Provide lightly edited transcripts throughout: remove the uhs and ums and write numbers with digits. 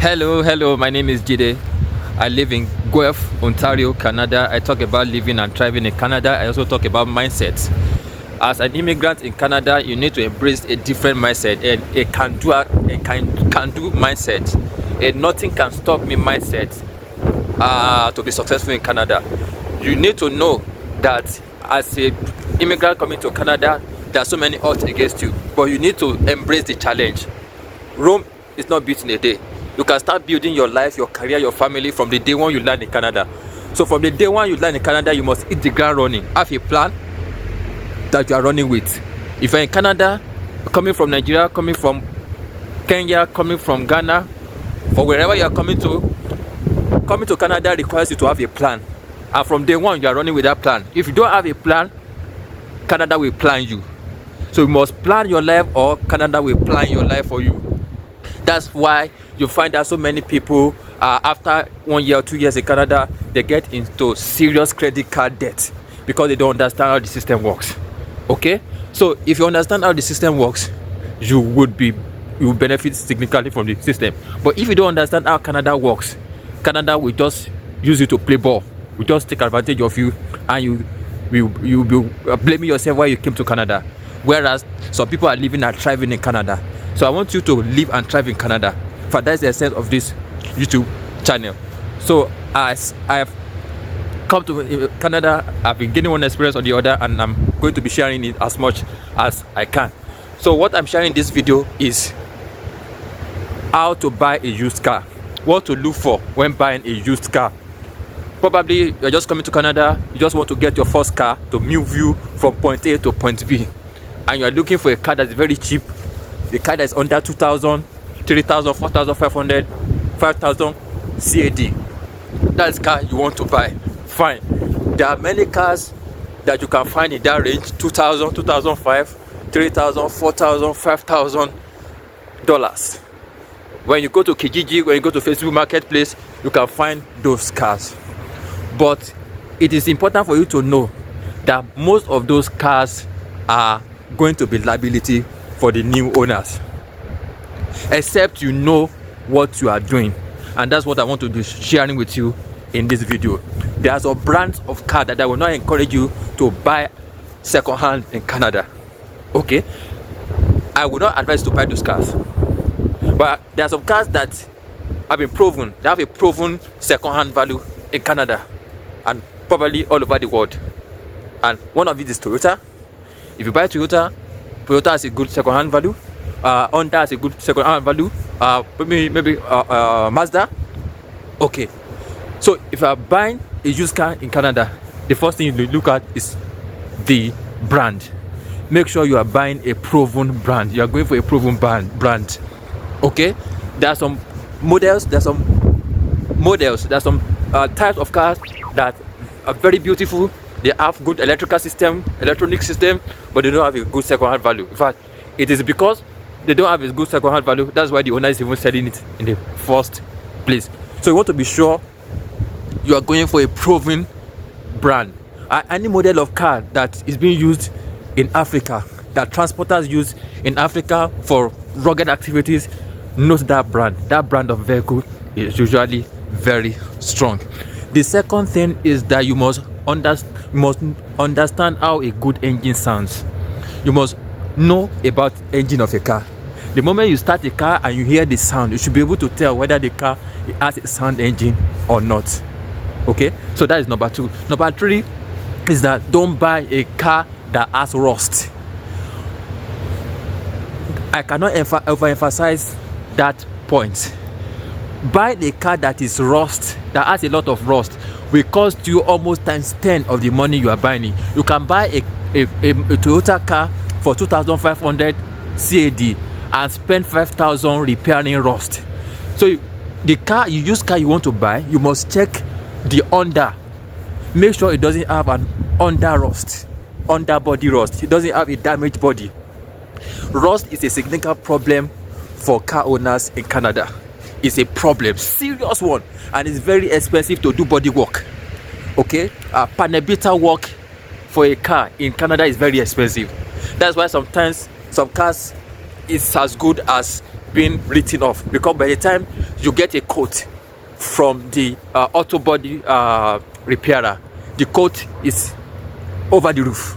Hello, my name is Jide. I live in Guelph, Ontario, Canada. I talk about living and thriving in Canada. I also talk about mindsets. As an immigrant in Canada, you need to embrace a different mindset, a can-do mindset, a nothing can stop me mindset to be successful in Canada. You need to know that as a immigrant coming to Canada, there are so many odds against you, but you need to embrace the challenge. Rome is not built in a day. You can start building your life, your career, your family from the day one you land in Canada. So from the day one you land in Canada, you must hit the ground running. Have a plan that you are running with. If you're in Canada, coming from Nigeria, coming from Kenya, coming from Ghana, for wherever you are coming to Canada requires you to have a plan. And from day one, you are running with that plan. If you don't have a plan, Canada will plan you. So you must plan your life, or Canada will plan your life for you. That's why you find that so many people, after 1 year or 2 years in Canada, they get into serious credit card debt because they don't understand how the system works. Okay? So if you understand how the system works, you will benefit significantly from the system. But if you don't understand how Canada works, Canada will just use you to play ball. We just take advantage of you, and you will be blaming yourself why you came to Canada. Whereas some people are living and thriving in Canada. So I want you to live and thrive in Canada. For that's the essence of this YouTube channel. So as I have come to Canada, I've been gaining one experience or the other, and I'm going to be sharing it as much as I can. So what I'm sharing in this video is how to buy a used car, what to look for when buying a used car. Probably you're just coming to Canada, you just want to get your first car to move you from point A to point B, and you're looking for a car that's very cheap, the car that's under 2,000, 3,000, 4,500, 5,000 CAD. That's the car you want to buy. Fine. There are many cars that you can find in that range: 2,000, 2,005, 3,000, 4,000, 5,000 dollars. When you go to Kijiji, when you go to Facebook Marketplace, you can find those cars. But it is important for you to know that most of those cars are going to be liability for the new owners, except you know what you are doing. And that's what I want to be sharing with you in this video. There are some brands of car that I will not encourage you to buy second-hand in Canada. Okay, I will not advise to buy those cars, but there are some cars that have been proven. They have a proven second-hand value in Canada and probably all over the world. And one of it is Toyota. If you buy Toyota has a good second-hand value. Honda has a good second-hand value. Maybe Mazda. Okay. So if you are buying a used car in Canada, the first thing you look at is the brand. Make sure you are buying a proven brand. You are going for a proven brand. Okay. There are some models. There are some types of cars that are very beautiful. They have good electronic system, but they don't have a good second-hand value. In fact, it is because they don't have a good second-hand value, that's why the owner is even selling it in the first place. So you want to be sure you are going for a proven brand. Any model of car that is being used in Africa, that transporters use in Africa for rugged activities, note that brand. That brand of vehicle is usually very strong. The second thing is that you must understand how a good engine sounds. You must know about engine of a car. The moment you start a car and you hear the sound, you should be able to tell whether the car has a sound engine or not. Okay, so that is number 2. Number 3 is that don't buy a car that has rust. I cannot overemphasize that point. Buy a car that is rust, that has a lot of rust, will cost you almost times 10 of the money you are buying it. You can buy a Toyota car for 2,500 CAD and spend 5,000 repairing rust. So the used car you want to buy, you must check the under. Make sure it doesn't have an underbody rust. It doesn't have a damaged body. Rust is a significant problem for car owners in Canada. It's a problem, serious one, and it's very expensive to do body work. Okay, panel beater work for a car in Canada is very expensive. That's why sometimes some cars is as good as being written off, because by the time you get a quote from the auto body repairer. The quote is over the roof.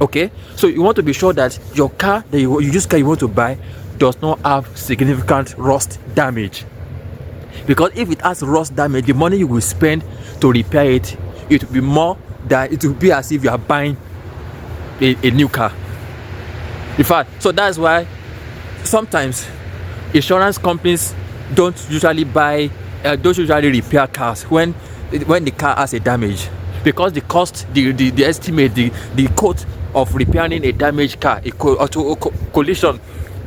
Okay, so you want to be sure that your car, the used car you want to buy, does not have significant rust damage. Because if it has rust damage, the money you will spend to repair it, it will be more than, it will be as if you are buying a new car. In fact, so that's why sometimes insurance companies don't usually repair cars when the car has a damage, because the cost, the estimate, the quote of repairing a damaged car, collision,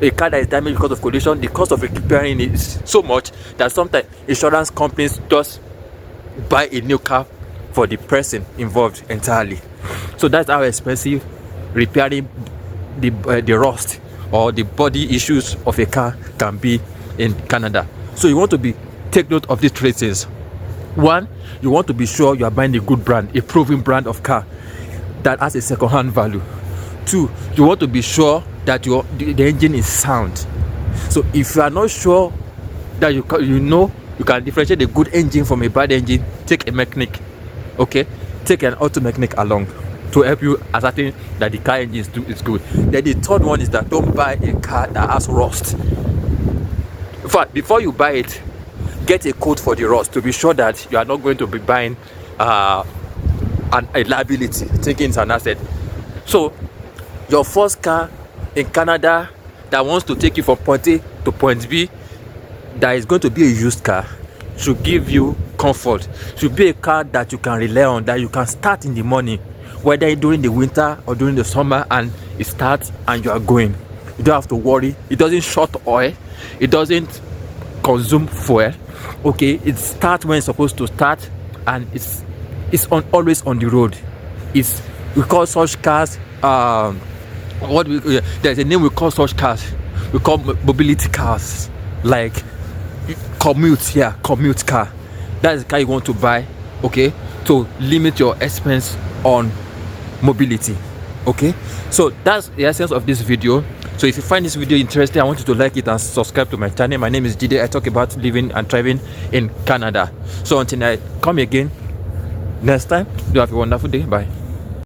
a car that is damaged because of collision, the cost of repairing it is so much that sometimes insurance companies just buy a new car for the person involved entirely. So that's how expensive repairing the rust or the body issues of a car can be in Canada. So you want to take note of these three things. One, you want to be sure you are buying a good brand, a proven brand of car that has a second-hand value. Two, you want to be sure that the engine is sound. So if you are not sure that you can differentiate a good engine from a bad engine, take a mechanic. Okay, take an auto mechanic along to help you ascertain that the car engine is good. Then the third one is that don't buy a car that has rust. In fact, before you buy it, get a quote for the rust to be sure that you are not going to be buying a liability, thinking it's an asset. So your first car in Canada that wants to take you from point A to point B, that is going to be a used car, should give you comfort, should be a car that you can rely on, that you can start in the morning, whether during the winter or during the summer, and it starts and you are going. You don't have to worry. It doesn't short oil, it doesn't consume fuel. Okay, it starts when it's supposed to start, and it's always on the road. We call such cars there's a name we call such cars. We call mobility cars, like commute car. That's the car you want to buy, okay, to limit your expense on mobility. Okay, so that's the essence of this video. So if you find this video interesting, I want you to like it and subscribe to my channel. My name is Jide. I talk about living and thriving in Canada. So until I come again next time, do have a wonderful day. Bye.